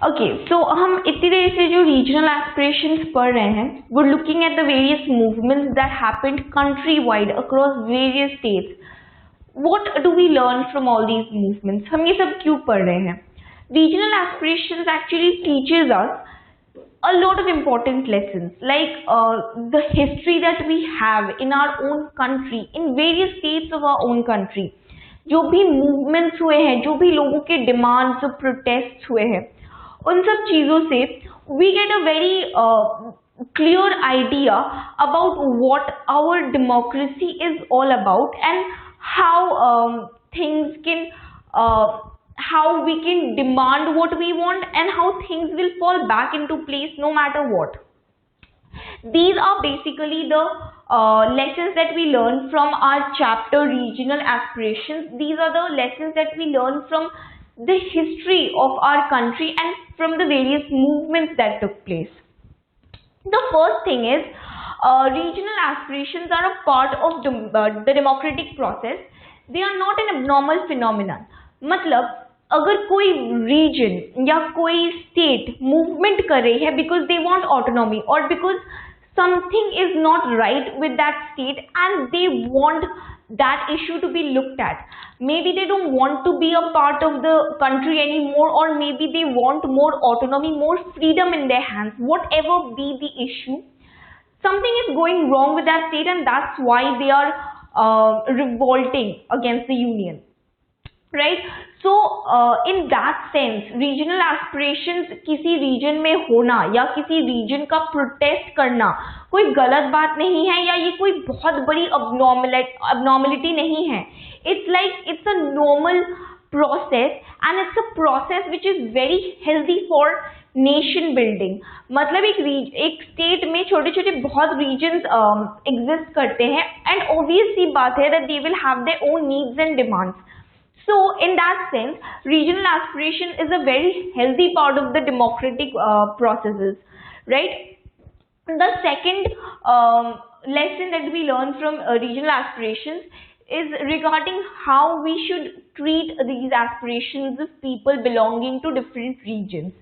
Okay, सो हम इतनी देर से जो रीजनल एस्पिरेशंस पढ़ रहे हैं, वो looking at the various movements that happened country wide across various states. What do we learn from all these movements? हम ये सब क्यों पढ़ रहे हैं? Regional aspirations actually teaches us a lot of important lessons, like the history that we have in our own country, in various states of our own country. जो भी movements हुए हैं, जो भी लोगों के डिमांड्स, प्रोटेस्ट हुए हैं, उन सब चीज़ों से we get a very clear idea about what our democracy is all about and how things can how we can demand what we want and how things will fall back into place no matter what. These are basically the lessons that we learn from our chapter Regional Aspirations. These are the lessons that we learn from the history of our country and from the various movements that took place. The first thing is regional aspirations are a part of the democratic process. They are not an abnormal phenomenon. मतलब अगर कोई reason या कोई state movement कर रही है because they want autonomy और because something is not right with that state and they want that issue to be looked at. Maybe they don't want to be a part of the country anymore, or maybe they want more autonomy, more freedom in their hands. Whatever be the issue, something is going wrong with that state and that's why they are revolting against the union, right? So in that sense regional aspirations किसी reason में होना या किसी reason का protest करना कोई गलत बात नहीं है या ये कोई बहुत बड़ी abnormality नहीं है. It's a normal process and it's a process which is very healthy for nation building. मतलब एक स्टेट में छोटे छोटे बहुत रीजन्स एग्जिस्ट करते हैं and obvious सी बात है that they will have their own needs and demands. So in that sense, regional aspiration is a very healthy part of the democratic processes, right? The second lesson that we learn from regional aspirations is regarding how we should treat these aspirations of people belonging to different regions.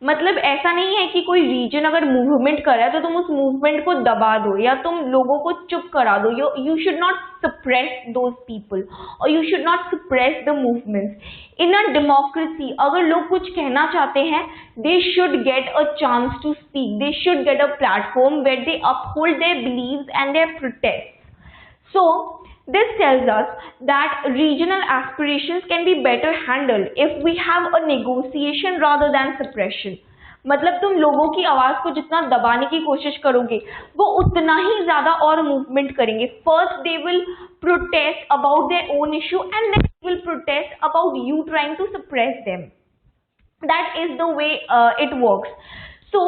मतलब ऐसा नहीं है कि कोई reason अगर movement कर रहा है तो तुम उस मूवमेंट को दबा दो या तुम लोगों को चुप करा दो. You should not suppress those people और you should not suppress the movements. In a democracy अगर लोग कुछ कहना चाहते हैं they should get a chance to speak. They should get a platform where they uphold their beliefs and their protest. So this tells us that regional aspirations can be better handled if we have a negotiation rather than suppression. मतलब तुम लोगों की आवाज को जितना दबाने की कोशिश करोगे वो उतना ही ज्यादा और मूवमेंट करेंगे. First they will protest about their own issue and then they will protest about you trying to suppress them. That is the way it works. So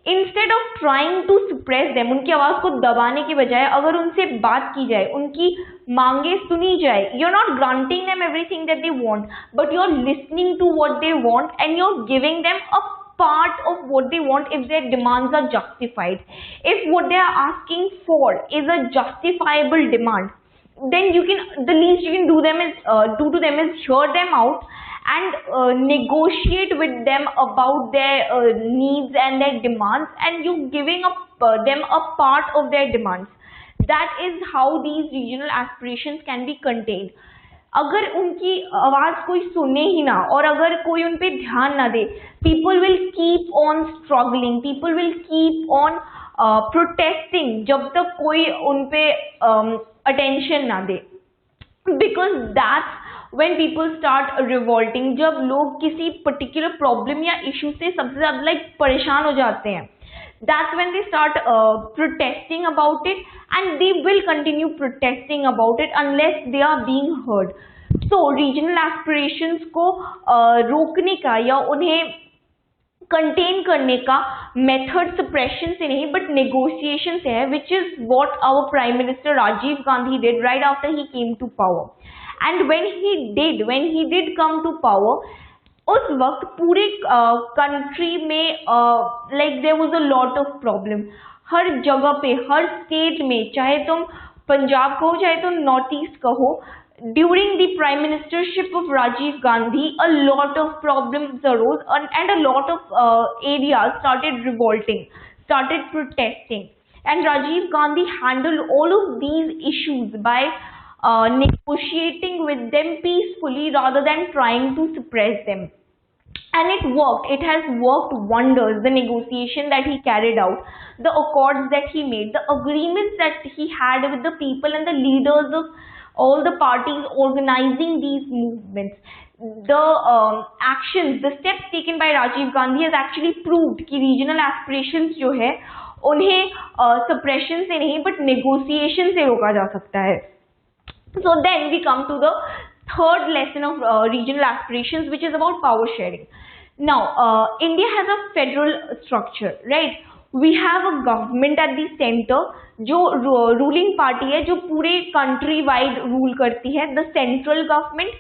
instead of trying to suppress them, उनकी आवाज को दबाने की बजाय अगर उनसे बात की जाए, उनकी मांगे सुनी जाए, you are not granting them everything that they want but you are listening to what they want and you are giving them a part of what they want if their demands are justified. If what they are asking for is a justifiable demand, then the least you can do to them is hear them out and negotiate with them about their needs and their demands, and you giving them a part of their demands. That is how these regional aspirations can be contained. अगर उनकी आवाज कोई सुने ही ना और अगर कोई उन पे ध्यान ना दे, people will keep on struggling, people will keep on protesting जब तक कोई उन पे attention ना दे. Because that's when people start revolting. जब लोग किसी particular problem या issue से सबसे ज्यादा परेशान हो जाते हैं, that's when they start protesting about it, and they will continue protesting about it unless they are being heard. So regional aspirations को रोकने का या उन्हें कंटेन करने का मेथड सप्रेशन से नहीं बट नेगोशिएशन से है, which is what our Prime Minister Rajiv Gandhi did right after he came to power. And when he did come to power, उस वक्त पूरे कंट्री में there was a lot of problem. हर जगह पे, हर state में, चाहे तुम पंजाब कहो चाहे तुम नॉर्थ ईस्ट कहो, during the prime ministership of Rajiv Gandhi, a lot of problems arose, and a lot of areas started revolting, started protesting. And Rajiv Gandhi handled all of these issues by negotiating with them peacefully rather than trying to suppress them. And it worked. It has worked wonders. The negotiation that he carried out, the accords that he made, the agreements that he had with the people and the leaders of all the parties organizing these movements, the actions, the steps taken by Rajiv Gandhi has actually proved कि regional aspirations जो है उन्हें suppression से नहीं but negotiation से रोका जा सकता है. So then we come to the third lesson of regional aspirations, which is about power sharing. Now, India has a federal structure, right? We have a government at the center, जो ruling party है, जो पूरे country wide rule करती है, the central government.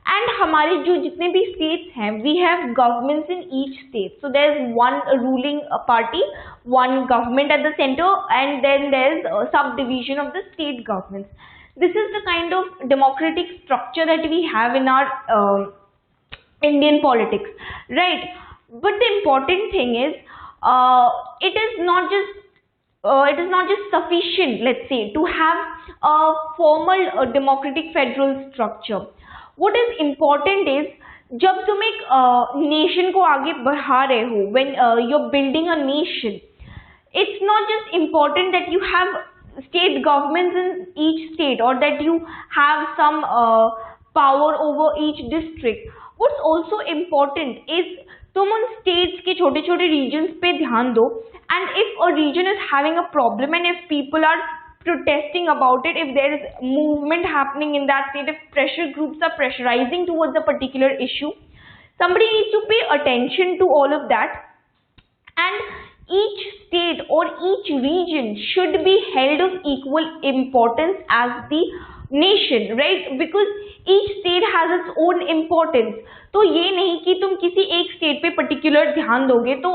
And हमारे जो जितने भी states हैं, we have governments in each state. So there's one ruling party, one government at the center, and then there's a subdivision of the state governments. This is the kind of democratic structure that we have in our Indian politics, right? But the important thing is, it is not just sufficient, let's say, to have a formal democratic federal structure. What is important is, जब तुम एक nation को आगे बढ़ा रहे हो, when you're building a nation, it's not just important that you have state governments in each state or that you have some power over each district. What's also important is तुम उन states के छोटे छोटे regions पे ध्यान दो, and if a region is having a problem and if people are protesting about it, if there is movement happening in that state, if pressure groups are pressurizing towards a particular issue, somebody needs to pay attention to all of that, and each state or each region should be held of equal importance as the nation, right? Because each state has its own importance. तो ये नहीं कि तुम किसी एक state पे particular ध्यान दोगे तो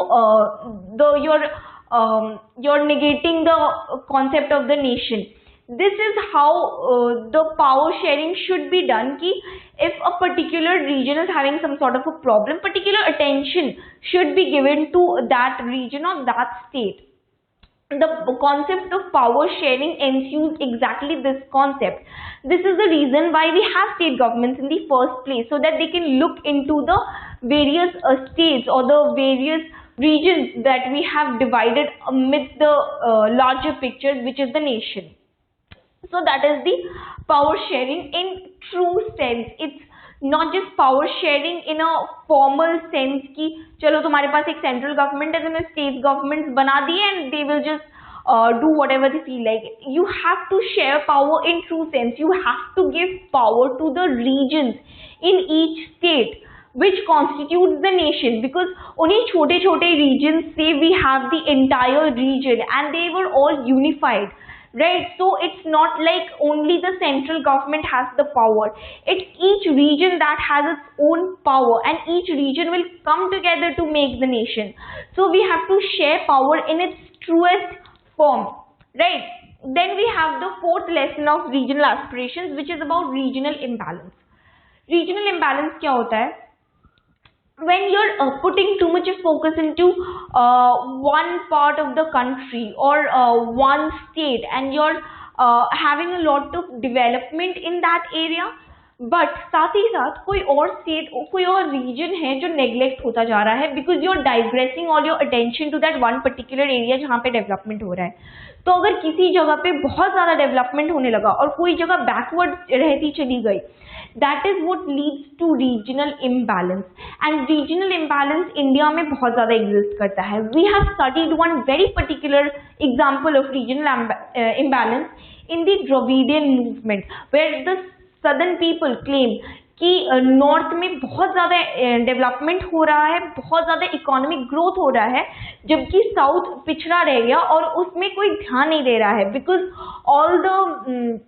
you're negating the concept of the nation. This is how the power sharing should be done. कि if a particular region is having some sort of a problem, particular attention should be given to that region or that state. The concept of power sharing ensues exactly this concept. This is the reason why we have state governments in the first place, so that they can look into the various states or the various regions that we have divided amidst the larger picture, which is the nation. So that is the power sharing in true sense. It's not just power sharing in a formal sense कि चलो तुम्हारे पास एक central government है, तुम्हें state governments बना दिए and they will just do whatever they feel like. You have to share power in true sense. You have to give power to the regions in each state which constitutes the nation, because only छोटे छोटे regions say we have the entire region and they were all unified. Right, so it's not like only the central government has the power. It's each region that has its own power, and each region will come together to make the nation. So we have to share power in its truest form, right? Then we have the fourth lesson of regional aspirations, which is about regional imbalance. Regional imbalance क्या होता है? When you're putting too much focus into one part of the country or one state, and you're having a lot of development in that area, but साथ ही साथ कोई और state or कोई और region है जो neglect होता जा रहा है, because you're digressing all your attention to that one particular area जहाँ पे development हो रहा है. तो अगर किसी जगह पे बहुत ज़्यादा development होने लगा और कोई जगह backward रहती चली गई, that is what leads to regional imbalance. And regional imbalance India में बहुत ज़्यादा exist करता है. We have studied one very particular example of regional imbalance in the Dravidian movement, where the southern people claim कि north में बहुत ज़्यादा development हो रहा है, बहुत ज़्यादा इकोनॉमिक ग्रोथ हो रहा है, जबकि साउथ पिछड़ा रह गया और उसमें कोई ध्यान नहीं दे रहा है, because all the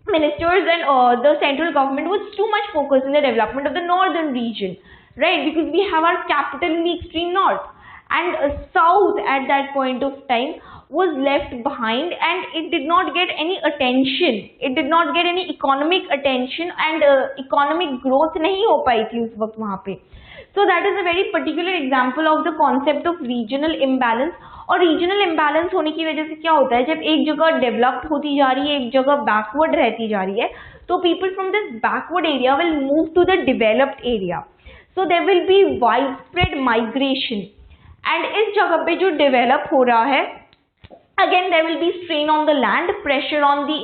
ministers and the central government was too much focused in the development of the northern region, right? Because we have our capital in the extreme north, and south at that point of time was left behind and it did not get any attention, it did not get any economic attention and economic growth नहीं हो पाई थी उस वक्त वहाँ पे. So that is a very particular example of the concept of regional imbalance. और regional imbalance होने की वजह से क्या होता है, जब एक जगह डेवलप्ड होती जा रही है, एक जगह बैकवर्ड रहती जा रही है, तो people from this backward area will move to the developed area. So there will be widespread migration. And इस जगह पे जो डेवलप हो रहा है, again there will be strain on the land, pressure on the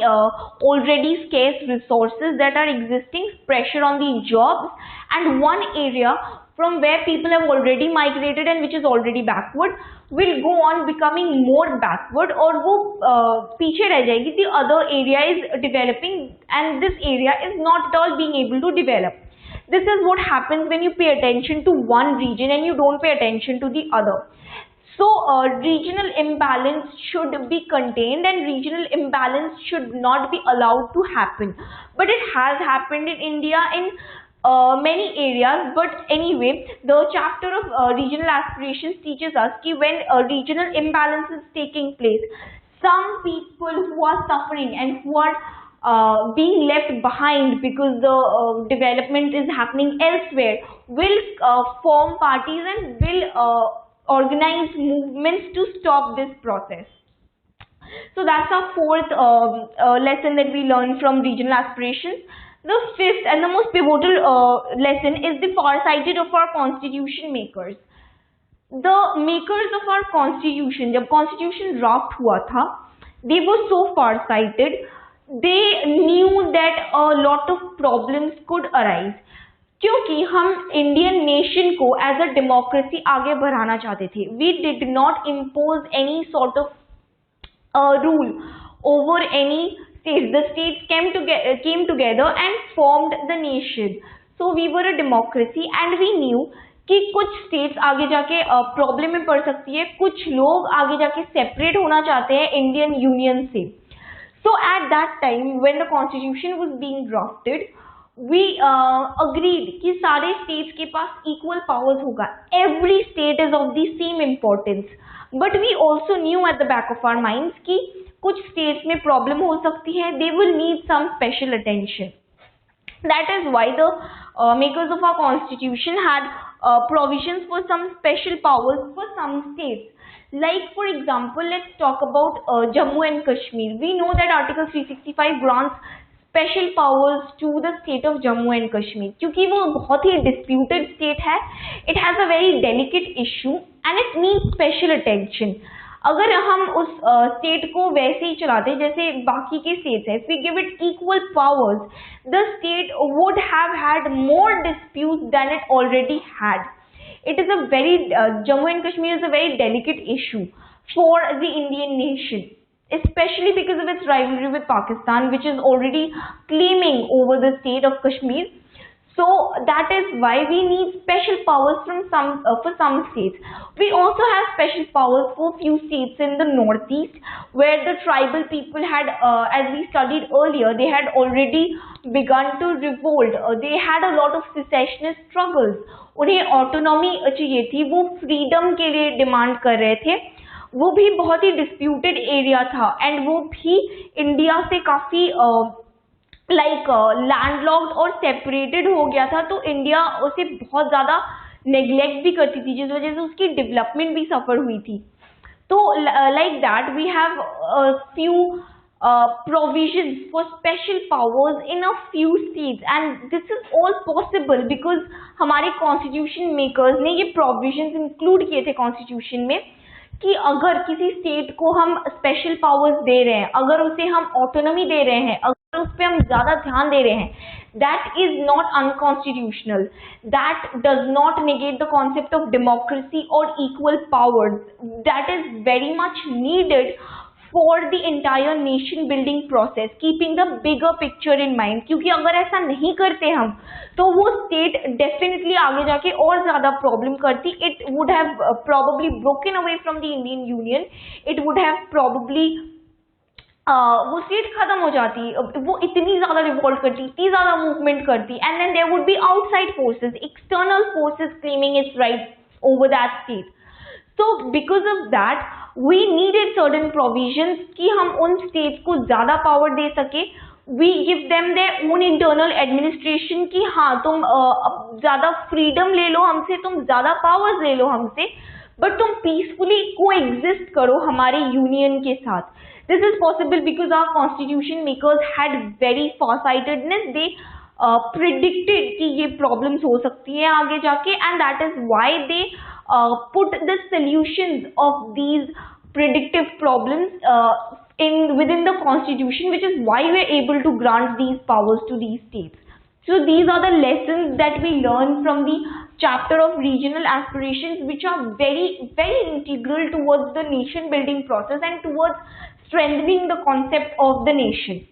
already scarce resources that are existing, pressure on the jobs, and one area from where people have already migrated and which is already backward will go on becoming more backward, और वो पीछे रह जाएगी. The other area is developing and this area is not at all being able to develop. This is what happens when you pay attention to one region and you don't pay attention to the other. So regional imbalance should be contained and regional imbalance should not be allowed to happen. But it has happened in India in many areas. But anyway, the chapter of regional aspirations teaches us that when regional imbalance is taking place, some people who are suffering and who are being left behind because the development is happening elsewhere will form parties and will organize movements to stop this process. So that's our fourth lesson that we learned from regional aspirations. The fifth and the most pivotal lesson is the farsighted of our constitution makers. The makers of our constitution, जब constitution draft हुआ था, they were so farsighted. They knew that a lot of problems could arise. क्योंकि हम Indian nation को as a democracy आगे बढ़ाना चाहते थे. We did not impose any sort of rule over any states. The states came together and formed the nation. So we were a democracy and we knew कि कुछ states आगे जाके problem में पड़ सकती है, कुछ लोग आगे जाके सेपरेट होना चाहते हैं इंडियन यूनियन से. So at that time when the constitution was being drafted, we agreed कि सारे states के पास equal powers होगा. Every state is of the same importance. But we also knew at the back of our minds कि कुछ states में problem हो सकती है. They will need some special attention. That is why the makers of our constitution had provisions for some special powers for some states. Like for example, let's talk about Jammu and Kashmir. We know that Article 365 grants special powers to the state of Jammu and Kashmir, क्योंकि वो बहुत ही disputed state है. It has a very delicate issue and it needs special attention. अगर हम उस state को वैसे ही चलाते जैसे बाकी के स्टेट्स हैं, if we give it equal powers, the state would have had more disputes than it already had. It is a very Jammu and Kashmir is a very delicate issue for the Indian nation, especially because of its rivalry with Pakistan, which is already claiming over the state of Kashmir. So that is why we need special powers from for some states. We also have special powers for few states in the northeast, where the tribal people had, as we studied earlier, they had already begun to revolt. They had a lot of secessionist struggles. उन्हें autonomy चाहिए थी, वो freedom के लिए demand कर रहे थे. वो भी बहुत ही डिस्प्यूटेड एरिया था एंड वो भी इंडिया से काफ़ी लैंडलॉक्ड और सेपरेटेड हो गया था. तो इंडिया उसे बहुत ज़्यादा नेग्लेक्ट भी करती थी, जिस वजह से उसकी डेवलपमेंट भी सफ़र हुई थी. तो like that we have few provisions for special powers in a few states, and this is all possible because हमारे कॉन्स्टिट्यूशन मेकर्स ने ये प्रोविजंस इंक्लूड किए थे कॉन्स्टिट्यूशन में कि अगर किसी स्टेट को हम स्पेशल पावर्स दे रहे हैं, अगर उसे हम ऑटोनॉमी दे रहे हैं, अगर उस पर हम ज़्यादा ध्यान दे रहे हैं, that is not unconstitutional. That does not negate the concept of democracy और equal powers. That is very much needed for the entire nation building process, keeping the bigger picture in mind. क्योंकि अगर ऐसा नहीं करते हम तो वो state definitely आगे जाके और ज़्यादा problem करती. It would have probably broken away from the Indian Union. It would have probably वो state खत्म हो जाती, वो इतनी ज़्यादा revolt करती, इतनी ज़्यादा movement करती, and then there would be outside forces, external forces claiming its rights over that state. So because of that, we needed certain provisions कि हम उन states को ज़्यादा power दे सके. We give them their own internal administration कि हाँ तुम ज़्यादा freedom ले लो हमसे, तुम ज़्यादा powers ले लो हमसे, but तुम peacefully coexist करो हमारे union के साथ. This is possible because our constitution makers had very farsightedness. They predicted कि ये problems हो सकती हैं आगे जाके, and that is why they put the solutions of these predictive problems within the constitution, which is why we are able to grant these powers to these states. So these are the lessons that we learn from the chapter of regional aspirations, which are very, very integral towards the nation building process and towards strengthening the concept of the nation.